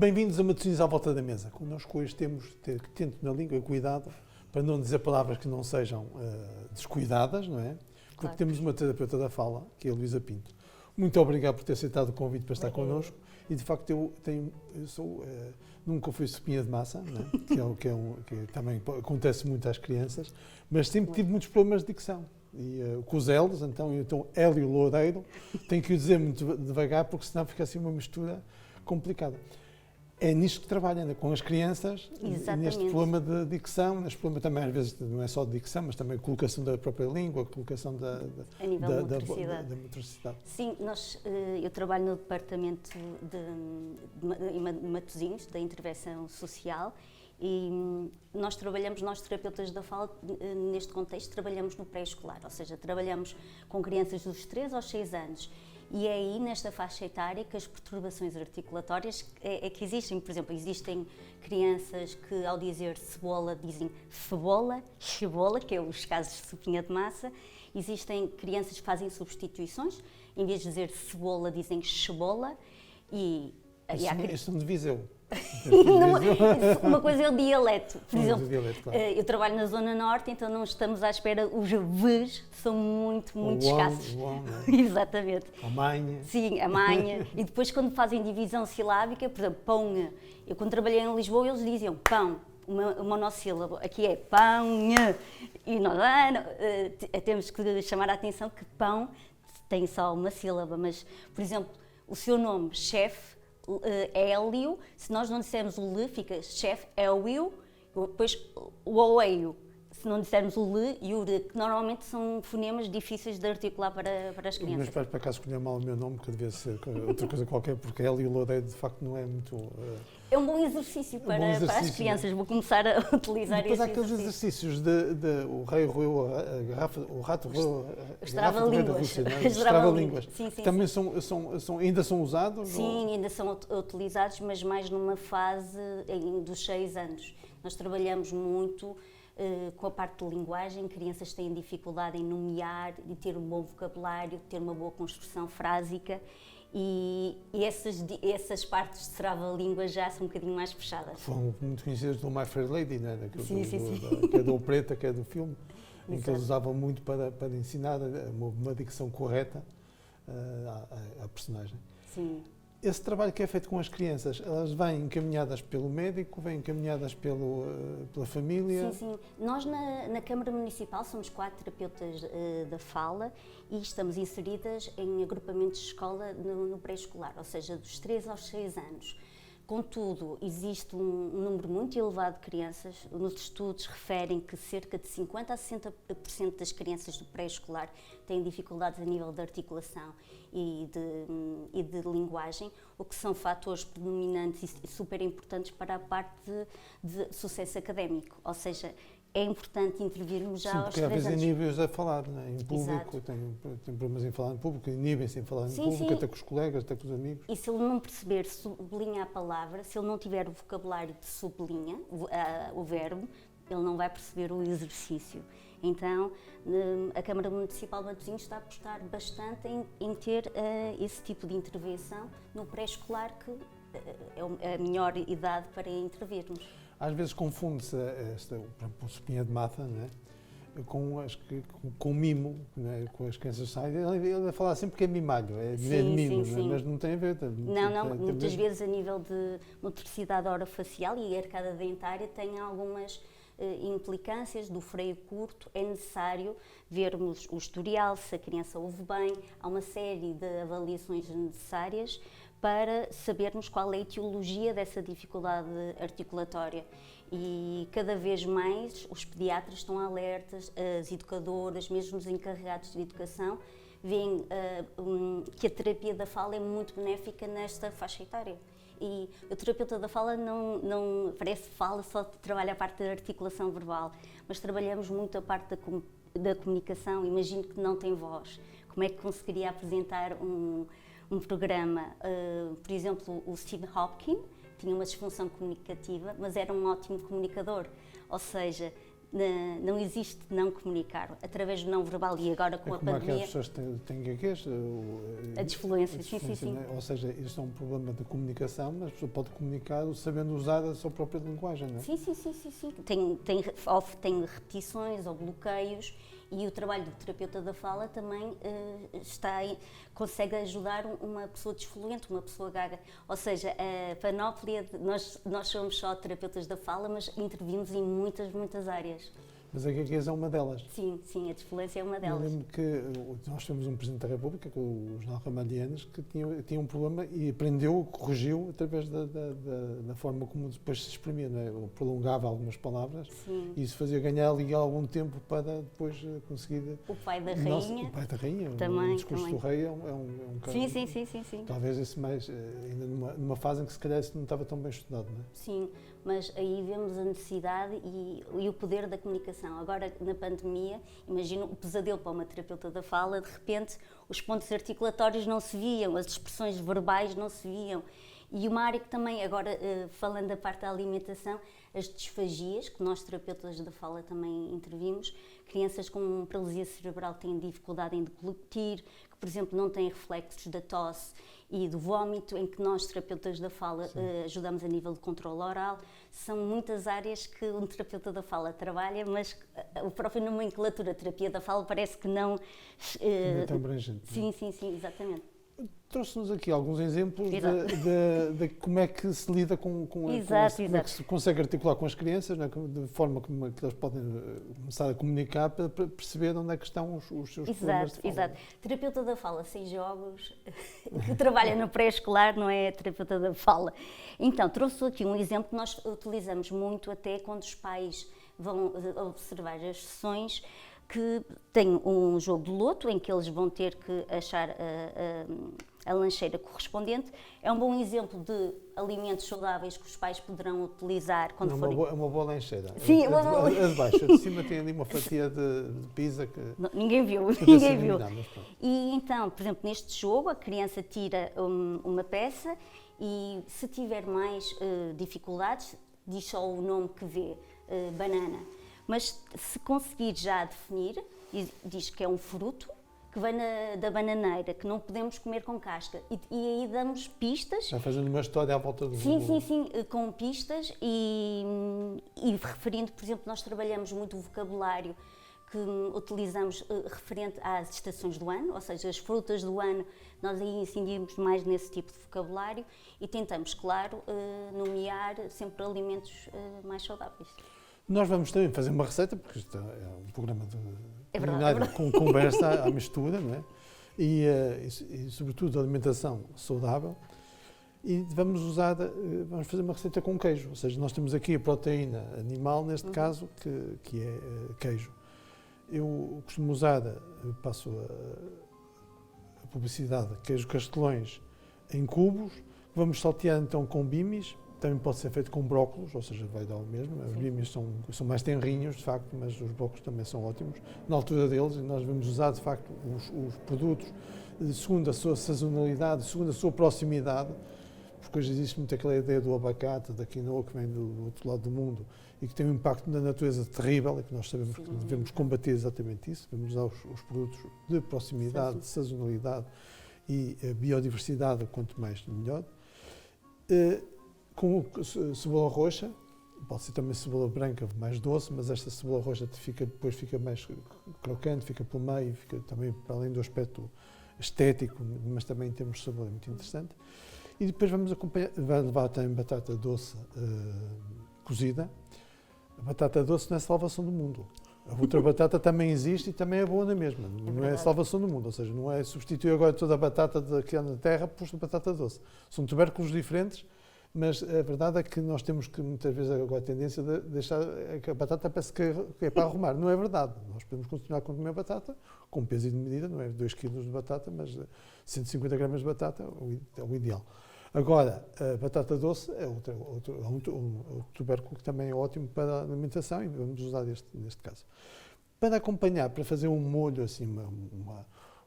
Bem-vindos a Matosinhos à Volta da Mesa. Connosco hoje temos que ter atento na língua e cuidado para não dizer palavras que não sejam descuidadas, não é? Porque Claro. temos uma terapeuta da fala, que é a Luísa Pinto. Muito obrigado por ter aceitado o convite para estar connosco. E de facto nunca fui espinha de massa, não é? que também acontece muito às crianças, mas sempre tive muitos problemas de dicção. E com os L's, então Hélio Loureiro, tenho que o dizer muito devagar, porque senão fica assim uma mistura complicada. É nisto que trabalha, né? Com as crianças, neste problema de dicção, neste problema também às vezes não é só de dicção, mas também a colocação da própria língua, a colocação da motricidade. Sim, eu trabalho no departamento de Matosinhos, da intervenção social, e nós terapeutas da fala, neste contexto, trabalhamos no pré-escolar, ou seja, trabalhamos com crianças dos 3 aos 6 anos. E é aí, nesta faixa etária, que as perturbações articulatórias que existem. Por exemplo, existem crianças que, ao dizer cebola, dizem febola, chebola, que é os casos de sopinha de massa. Existem crianças que fazem substituições. Em vez de dizer cebola, dizem chebola. Isso não de Viseu. Uma coisa é o dialeto. Por exemplo, claro. Eu trabalho na Zona Norte, então não estamos à espera, os Vs são muito escassos. Exatamente. A manha. Sim, a manha. E depois, quando fazem divisão silábica, por exemplo, pão. Eu, quando trabalhei em Lisboa, eles diziam pão, uma monossílaba. Aqui é pão. E nós temos que chamar a atenção que pão tem só uma sílaba. Mas, por exemplo, o seu nome, chefe, Hélio, se nós não dissermos o L, fica chefe Hélio, depois o Oeio. Se não dissermos o L e o R, que normalmente são fonemas difíceis de articular para as crianças. Meus pais, por acaso, escolheram mal o meu nome, que devia ser outra coisa qualquer, porque Hélio Loureiro, de facto, não é muito... É um bom exercício para as crianças. Vou começar a utilizar esse exercício. Depois há aqueles exercícios de o rei roeu a garrafa, o rato roeu as trava-línguas. Também ainda são usados? Sim, ainda são utilizados, mas mais numa fase dos 6 anos. Nós trabalhamos muito com a parte de linguagem. Crianças têm dificuldade em nomear, de ter um bom vocabulário, ter uma boa construção frásica. E essas partes de trava-língua já são um bocadinho mais fechadas. Foram muito conhecidas do My Fair Lady, né? Sim. Que é do Preta, que é do filme, em que eles usavam muito para ensinar uma dicção correta à personagem. Sim. Esse trabalho que é feito com as crianças, elas vêm encaminhadas pelo médico, vêm encaminhadas pela família? Sim. Nós na Câmara Municipal somos 4 terapeutas da fala e estamos inseridas em agrupamentos de escola no pré-escolar, ou seja, dos 3 aos 6 anos. Contudo, existe um número muito elevado de crianças. Nos estudos referem que cerca de 50% a 60% das crianças do pré-escolar têm dificuldades a nível de articulação e de linguagem, o que são fatores predominantes e super importantes para a parte de sucesso académico. Ou seja, é importante intervirmos já aos 3 anos. Porque às vezes inibem-os a falar, né? Em público, tem problemas em falar em público, inibem-se em falar em público, até com os colegas, até com os amigos. E se ele não perceber sublinhar a palavra, se ele não tiver o vocabulário de sublinha, o verbo, ele não vai perceber o exercício. Então, a Câmara Municipal de Matosinhos está a apostar bastante em ter esse tipo de intervenção no pré-escolar, que é a melhor idade para intervirmos. Às vezes confunde-se o sopinha de massa, né? com mimo, né? Com as crianças saem. Ele vai falar sempre que é mimalho, é mimo, sim. Mas não tem a ver. Não, muitas vezes a nível de motricidade orofacial e a arcada dentária tem algumas implicâncias do freio curto. É necessário vermos o historial, se a criança ouve bem. Há uma série de avaliações necessárias para sabermos qual é a etiologia dessa dificuldade articulatória. E cada vez mais os pediatras estão alertas, as educadoras, mesmo os encarregados de educação, veem que a terapia da fala é muito benéfica nesta faixa etária. E o terapeuta da fala não parece fala, só trabalha a parte da articulação verbal, mas trabalhamos muito a parte da comunicação. Imagino que não tem voz. Como é que conseguiria apresentar um programa? Por exemplo, o Stephen Hawking tinha uma disfunção comunicativa, mas era um ótimo comunicador. Ou seja, não existe não comunicar, através do não verbal e agora com a como pandemia. aquelas pessoas têm gaguez, A desfluência, sim. Ou seja, isto é um problema de comunicação, mas a pessoa pode comunicar sabendo usar a sua própria linguagem, não é? Sim. Tem repetições ou bloqueios e o trabalho do terapeuta da fala também consegue ajudar uma pessoa desfluente, uma pessoa gaga. Ou seja, a panóplia, nós somos só terapeutas da fala, mas intervimos em muitas áreas. Mas a gaguez é uma delas. Sim, a desfluência é uma delas. Eu lembro que nós temos um Presidente da República, com o General Ramalhianes, que tinha um problema e aprendeu, corrigiu através da forma como depois se exprimia, não é? Ele prolongava algumas palavras. Sim. E isso fazia ganhar ali algum tempo para depois conseguir... O pai da rainha. O pai da rainha, também, o discurso do rei é um caso... Sim. Talvez esse mais, ainda numa fase em que se calhar isso não estava tão bem estudado, não é? Sim, mas aí vemos a necessidade e o poder da comunicação. Agora, na pandemia, imagino o pesadelo para uma terapeuta da fala, de repente os pontos articulatórios não se viam, as expressões verbais não se viam. E uma área que também, agora falando da parte da alimentação, as disfagias, que nós terapeutas da fala também intervimos, crianças com paralisia cerebral que têm dificuldade em deglutir, que, por exemplo, não têm reflexos da tosse e do vómito, em que nós, terapeutas da fala, ajudamos a nível de controle oral. São muitas áreas que um terapeuta da fala trabalha, mas o próprio nomenclatura, terapia da fala, parece que não... Não é tão abrangente. Sim, exatamente. Trouxe-nos aqui alguns exemplos de como é que se lida com como é que se consegue articular com as crianças, não é? De forma como é que elas podem começar a comunicar para perceber onde é que estão os seus problemas de fala. Exato. Terapeuta da fala sem jogos, que trabalha no pré-escolar, não é terapeuta da fala. Então, trouxe aqui um exemplo que nós utilizamos muito até quando os pais vão observar as sessões, que tem um jogo de loto em que eles vão ter que achar a lancheira correspondente. É um bom exemplo de alimentos saudáveis que os pais poderão utilizar quando forem... É uma boa lancheira. Sim, a de baixo, a de cima tem ali uma fatia de pizza que... Ninguém viu. E então, por exemplo, neste jogo, a criança tira uma peça e se tiver mais dificuldades, diz só o nome que vê, banana. Mas se conseguir já definir, diz que é um fruto que vem da bananeira, que não podemos comer com casca. E aí damos pistas. Já fazendo uma história à volta do... Sim, com pistas e referindo, por exemplo, nós trabalhamos muito o vocabulário que utilizamos referente às estações do ano, ou seja, as frutas do ano, nós aí incidimos mais nesse tipo de vocabulário e tentamos, claro, nomear sempre alimentos mais saudáveis. Nós vamos também fazer uma receita, porque isto é um programa verdade. Com conversa à mistura, não é? E sobretudo alimentação saudável. E vamos fazer uma receita com queijo, ou seja, nós temos aqui a proteína animal, neste caso, que é queijo. Eu costumo usar, passo a publicidade, queijo castelões em cubos, vamos saltear então com bimis. Também pode ser feito com brócolos, ou seja, vai dar o mesmo. Os bimis são mais tenrinhos, de facto, mas os brócolos também são ótimos. Na altura deles, nós vamos usar, de facto, os produtos segundo a sua sazonalidade, segundo a sua proximidade, porque hoje existe muito aquela ideia do abacate, da quinoa, que vem do outro lado do mundo e que tem um impacto na natureza terrível e que nós sabemos que devemos combater exatamente isso. Devemos usar os produtos de proximidade, de sazonalidade e biodiversidade, quanto mais, melhor. Com cebola roxa, pode ser também cebola branca mais doce, mas esta cebola roxa depois fica mais crocante, fica pelo meio, fica também para além do aspecto estético, mas também em termos de sabor é muito interessante. E depois vamos levar também batata doce cozida. A batata doce não é a salvação do mundo. A outra batata também existe e também é boa na mesma. Não é a salvação do mundo, ou seja, não é substituir agora toda a batata que anda na terra por batata doce. São tubérculos diferentes. Mas a verdade é que nós temos que, muitas vezes, agora a tendência de deixar que a batata parece que é para arrumar. Não é verdade. Nós podemos continuar a comer batata com peso e de medida, não é 2 kg de batata, mas 150 gramas de batata é o ideal. Agora, a batata doce é outro tubérculo que também é ótimo para a alimentação e vamos usar neste caso. Para acompanhar, para fazer um molho, assim,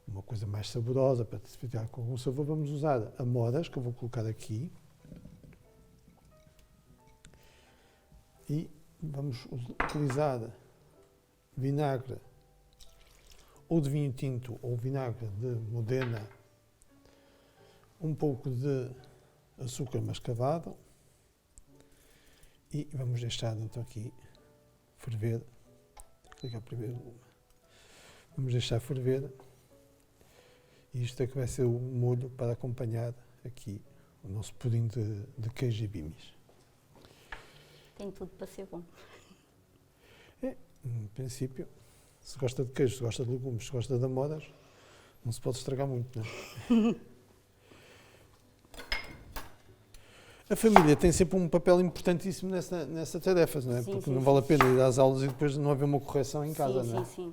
uma coisa mais saborosa, para ficar com algum sabor, vamos usar amoras, que eu vou colocar aqui. E vamos utilizar vinagre ou de vinho tinto ou vinagre de Modena, um pouco de açúcar mascavado e vamos deixar então aqui ferver. Ligar primeiro. Vamos deixar ferver e isto é que vai ser o molho para acompanhar aqui o nosso pudim de queijo e bimis. Tem tudo para ser bom. Em princípio, se gosta de queijo, se gosta de legumes, se gosta de amoras, não se pode estragar muito, não é? A família tem sempre um papel importantíssimo nessa tarefa, não é? Sim, porque sim, não vale a sim. pena ir às aulas e depois não haver uma correção em casa, Sim, não é? sim, sim.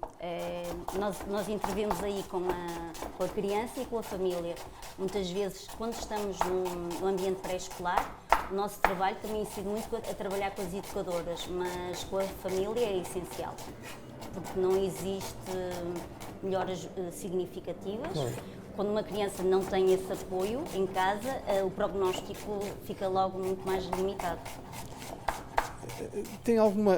Nós intervimos aí com a criança e com a família. Muitas vezes, quando estamos no ambiente pré-escolar, o nosso trabalho também incide muito a trabalhar com as educadoras, mas com a família é essencial, porque não existe melhoras significativas. Claro. Quando uma criança não tem esse apoio em casa, o prognóstico fica logo muito mais limitado. Tem alguma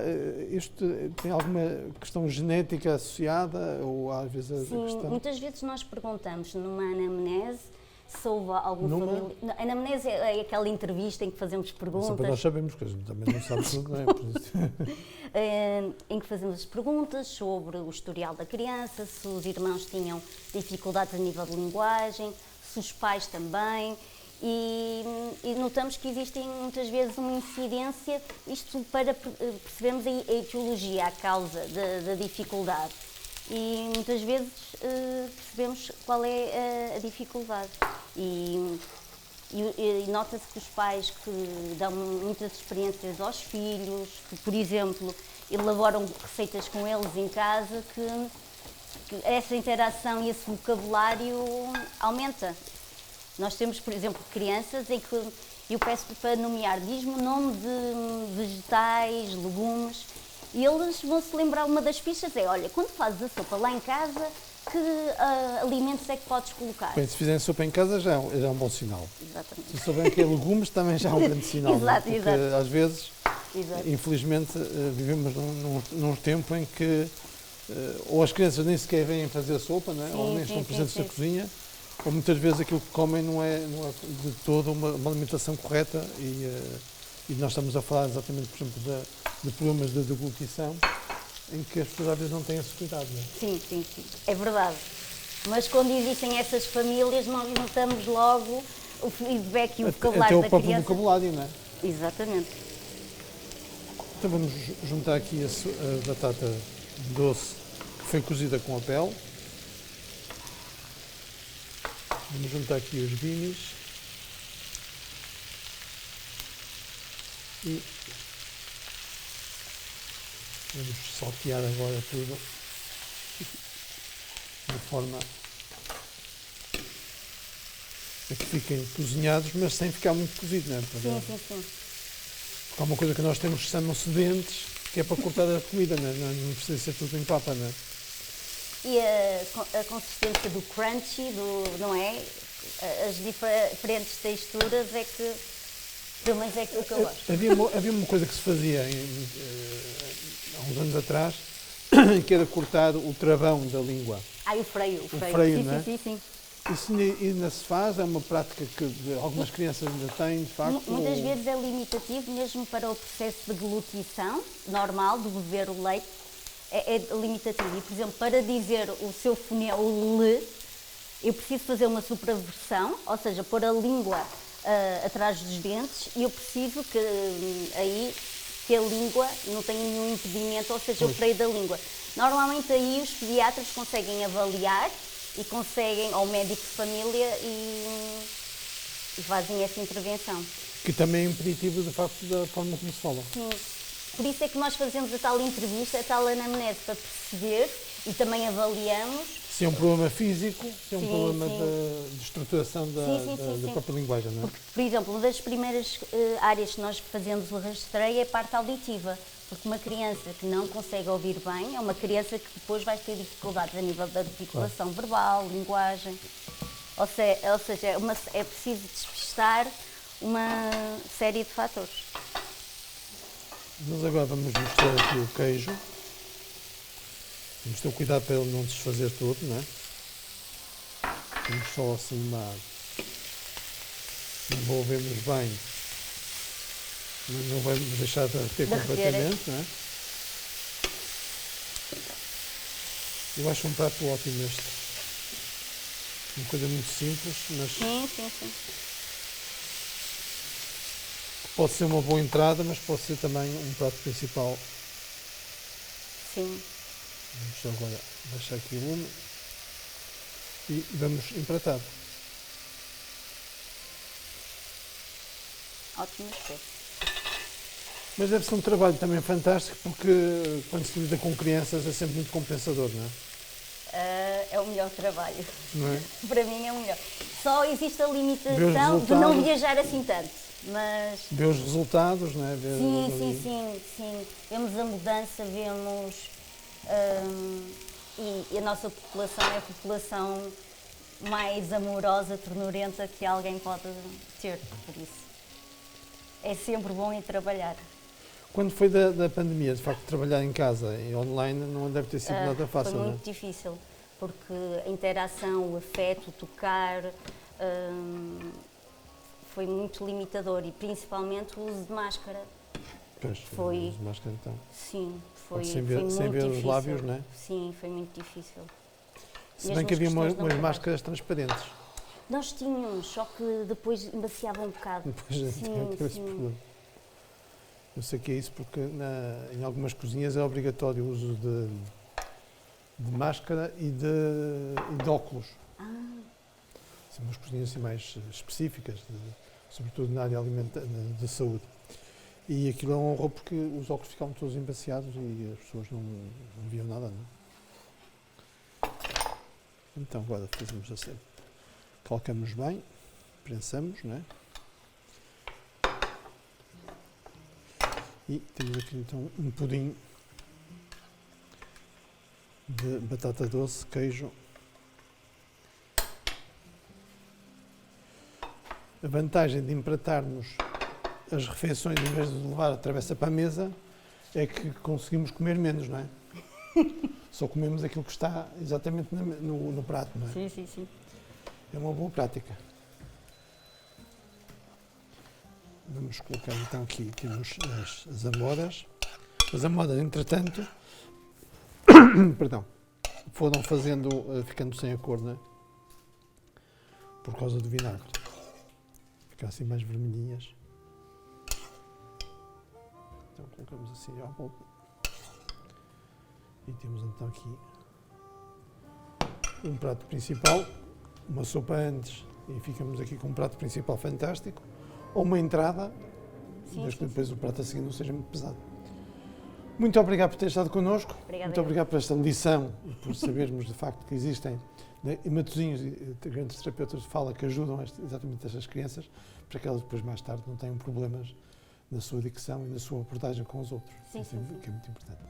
questão genética associada ou às vezes a Sim, questão... muitas vezes nós perguntamos numa anamnese se houve algum familiar... A anamnese é aquela entrevista em que fazemos perguntas. Só para nós sabemos, porque a gente também não sabe tudo, não é? Por isso. Em que fazemos as perguntas sobre o historial da criança, se os irmãos tinham dificuldades a nível de linguagem, se os pais também. E notamos que existe muitas vezes uma incidência, isto para percebermos a etiologia, a causa da dificuldade. E muitas vezes percebemos qual é a dificuldade. E nota-se que os pais que dão muitas experiências aos filhos, que, por exemplo, elaboram receitas com eles em casa, que essa interação e esse vocabulário aumenta. Nós temos, por exemplo, crianças em que eu peço para nomear, diz-me o nome de vegetais, legumes, e eles vão se lembrar, uma das pistas é, olha, quando fazes a sopa lá em casa, que alimentos é que podes colocar? Bem, se fizerem sopa em casa já é um bom sinal. Exatamente. Se souberem que é legumes também já é um grande sinal. Exato, não é? Porque exato. às vezes, Exato. infelizmente, vivemos num tempo em que ou as crianças nem sequer vêm fazer sopa, não é? Sim, Ou nem sim, estão sim, presentes na sim. cozinha, ou muitas vezes aquilo que comem não é de todo uma alimentação correta e nós estamos a falar exatamente, por exemplo, de problemas de deglutição em que as pessoas às vezes não têm esse cuidado. Não é? Sim, sim, sim, é verdade. Mas quando existem essas famílias, nós notamos logo o feedback e o Até vocabulário o da próprio criança. vocabulário, não é? Exatamente. Então vamos juntar aqui a batata doce que foi cozida com a pele. Vamos juntar aqui os bimis. E vamos saltear agora tudo de forma a que fiquem cozinhados, mas sem ficar muito cozido, não é? Sim, sim, sim. Porque há uma coisa que nós temos que chamam-se dentes, que é para cortar a comida, não é? Não precisa ser tudo em papa, não é? E a consistência do crunchy, não é? As diferentes texturas é que, pelo menos é o que eu gosto. Havia uma coisa que se fazia há uns anos atrás, que era cortar o travão da língua. O freio. O freio, sim, não é? sim, sim, sim. Isso ainda se faz, é uma prática que algumas crianças ainda têm, de facto. Muitas vezes é limitativo mesmo para o processo de deglutição normal, de beber o leite, é limitativo. E, por exemplo, para dizer o seu fonema, o L, eu preciso fazer uma supraversão, ou seja, pôr a língua atrás dos dentes, e eu preciso que a língua não tenha nenhum impedimento, ou seja, o freio da língua. Normalmente aí os pediatras conseguem avaliar e conseguem, ou médico de família, e fazem essa intervenção. Que também é impeditivo, de facto, da forma como se fala. Sim. Por isso é que nós fazemos a tal entrevista, a tal anamnese, para perceber e também avaliamos. Se é um problema físico, se é um Sim, problema sim. de estruturação da própria linguagem, não é? Porque, por exemplo, uma das primeiras áreas que nós fazemos o rastreio é a parte auditiva. Porque uma criança que não consegue ouvir bem é uma criança que depois vai ter dificuldades a nível da articulação verbal, linguagem. Ou seja, é preciso despistar uma série de fatores. Nós agora vamos misturar aqui o queijo. Temos de ter cuidado para ele não desfazer todo, não é? Temos só assim envolvemos bem, mas não vamos deixar de derreter completamente, não é? Eu acho um prato ótimo este. Uma coisa muito simples, mas Sim. pode ser uma boa entrada, mas pode ser também um prato principal. Sim. Vamos agora baixar aqui o lume e vamos empratar. Ótimo aspecto. Mas deve ser um trabalho também fantástico, porque quando se lida com crianças é sempre muito compensador, não é? É o melhor trabalho. Não é? Para mim é o melhor. Só existe a Ver os limitação de não resultados. viajar assim tanto. Mas Ver os resultados, não é? Ver sim. Vemos a mudança, vemos. E a nossa população é a população mais amorosa, ternurenta que alguém pode ter. Por isso, é sempre bom ir trabalhar. Quando foi da pandemia, de facto, trabalhar em casa e online não deve ter sido nada fácil, Foi não é? muito difícil, porque a interação, o afeto, o tocar, foi muito limitador e principalmente o uso de máscara. Pois, Foi- as máscaras, então. Sim, foi, Sem foi ver- muito sem ver os difícil. lábios, não é? Sim, foi muito difícil. Se Mesmo bem que as havia questões umas de não lavar. máscaras transparentes. Nós tínhamos, só que depois embaciava um bocado. Depois a gente teve esse problema. Eu sei que é isso porque em algumas cozinhas é obrigatório o uso de máscara e de óculos. São umas cozinhas assim mais específicas, sobretudo na área de saúde. E aquilo é um horror porque os óculos ficavam todos embaciados e as pessoas não viam nada, não é? Então agora fazemos assim. Colocamos bem, prensamos, não é? E temos aqui então um pudim de batata doce, queijo. A vantagem de empratarmos as refeições em vez de levar a travessa para a mesa é que conseguimos comer menos, não é? Só comemos aquilo que está exatamente no prato, não é? Sim. É uma boa prática. Vamos colocar então aqui, temos as amoras. As amoras, entretanto, perdão, foram ficando sem a cor, não é? Por causa do vinagre. Ficam assim mais vermelhinhas. Então colocamos assim à volta. E temos então aqui um prato principal, uma sopa antes e ficamos aqui com um prato principal fantástico, ou uma entrada, desde que depois o prato a seguir não seja muito pesado. Muito obrigado por ter estado connosco. Obrigada, Muito obrigado por esta lição e por sabermos de facto que existem em Matosinhos grandes terapeutas de fala que ajudam exatamente estas crianças para que elas depois mais tarde não tenham problemas na sua dicção e na sua abordagem com os outros. Sim. Que é muito importante.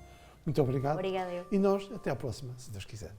Muito obrigado. Obrigada eu. E nós, até à próxima, se Deus quiser.